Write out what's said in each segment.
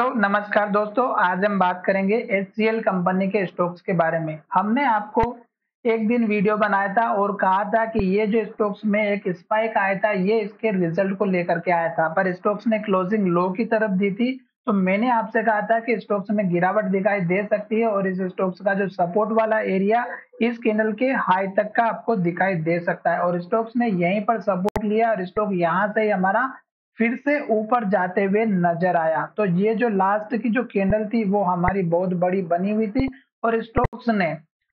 Hello नमस्कार दोस्तों। आज हम बात करेंगे एचसीएल कंपनी के स्टॉक्स के बारे में। हमने आपको एक दिन वीडियो बनाया था और कहा था कि ये जो स्टॉक्स में एक स्पाइक आया था, ये इसके रिजल्ट को लेकर के आया था, पर स्टॉक्स ने क्लोजिंग लो की तरफ दी थी। तो मैंने आपसे कहा था कि स्टॉक्स में गिरावट दिखाई दे सकती है और इस स्टॉक्स का जो सपोर्ट वाला एरिया इस कैंडल के हाई तक का आपको दिखाई दे सकता है और स्टॉक्स ने यहीं पर सपोर्ट लिया और स्टॉक यहाँ से ही हमारा फिर से ऊपर जाते हुए नजर आया। तो ये जो लास्ट की जो कैंडल थी वो हमारी बहुत बड़ी बनी हुई थी और स्टॉक्स ने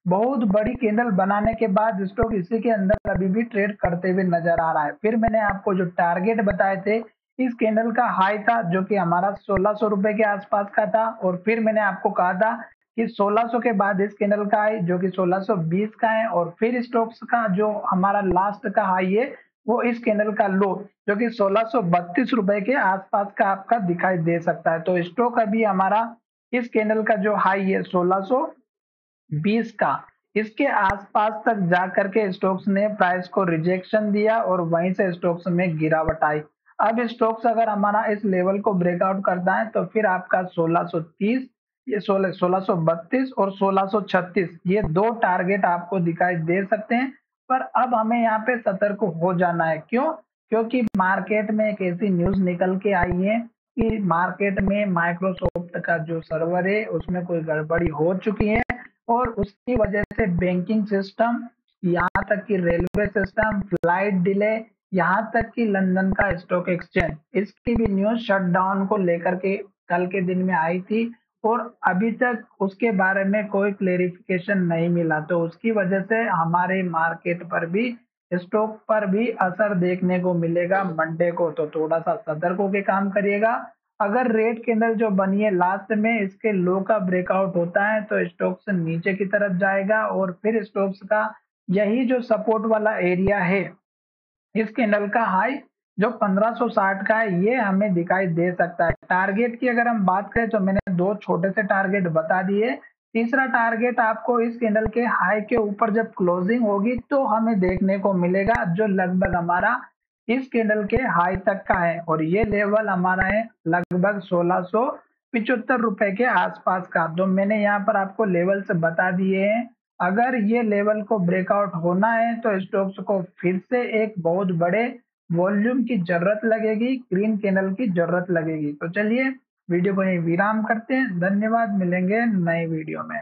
बहुत बड़ी कैंडल बनाने के बाद स्टॉक इसी के अंदर अभी भी ट्रेड करते हुए नजर आ रहा है। फिर मैंने आपको जो टारगेट बताए थे, इस कैंडल का हाई था जो कि हमारा 1600 रुपए के आसपास का था और फिर मैंने आपको कहा था कि 1600 के बाद इस कैंडल का हाई जो कि 1620 का है और फिर स्टॉक्स का जो हमारा लास्ट का हाई है वो इस कैंडल का लो जो कि 1632 रुपए के आसपास का आपका दिखाई दे सकता है। तो स्टॉक अभी हमारा इस कैंडल का जो हाई है 1620 का, इसके आसपास तक जा करके स्टॉक्स ने प्राइस को रिजेक्शन दिया और वहीं से स्टॉक्स में गिरावट आई। अब स्टॉक्स अगर हमारा इस लेवल को ब्रेकआउट करता है तो फिर आपका 1630, ये 1632 और 1636 ये दो टारगेट आपको दिखाई दे सकते हैं। पर अब हमें यहाँ पे सतर्क हो जाना है। क्यों? क्योंकि मार्केट में एक ऐसी न्यूज निकल के आई है कि मार्केट में माइक्रोसॉफ्ट का जो सर्वर है उसमें कोई गड़बड़ी हो चुकी है और उसकी वजह से बैंकिंग सिस्टम, यहाँ तक कि रेलवे सिस्टम, फ्लाइट डिले, यहाँ तक कि लंदन का स्टॉक एक्सचेंज, इसकी भी न्यूज शटडाउन को लेकर के कल के दिन में आई थी और अभी तक उसके बारे में कोई क्लेरिफिकेशन नहीं मिला। तो उसकी वजह से हमारे मार्केट पर भी, स्टॉक पर भी असर देखने को मिलेगा मंडे को। तो थोड़ा सा सतर्क होकर काम करिएगा। अगर रेड कैंडल जो बनी है लास्ट में इसके लो का ब्रेकआउट होता है तो स्टॉक्स नीचे की तरफ जाएगा और फिर स्टॉक्स का यही जो सपोर्ट वाला एरिया है, इस कैंडल का हाई जो 1560 का है, ये हमें दिखाई दे सकता है। टारगेट की अगर हम बात करें तो मैंने दो छोटे से टारगेट बता दिए। तीसरा टारगेट आपको इस कैंडल के हाई के ऊपर जब क्लोजिंग होगी तो हमें देखने को मिलेगा जो लगभग हमारा इस कैंडल के हाई तक का है और ये लेवल हमारा है लगभग 1675 रुपए के आसपास का। तो मैंने यहाँ पर आपको लेवल से बता दिए हैं। अगर ये लेवल को ब्रेकआउट होना है तो स्टॉक्स को फिर से एक बहुत बड़े वॉल्यूम की जरूरत लगेगी, ग्रीन कैंडल की जरूरत लगेगी। तो चलिए वीडियो को यहीं विराम करते हैं। धन्यवाद, मिलेंगे नए वीडियो में।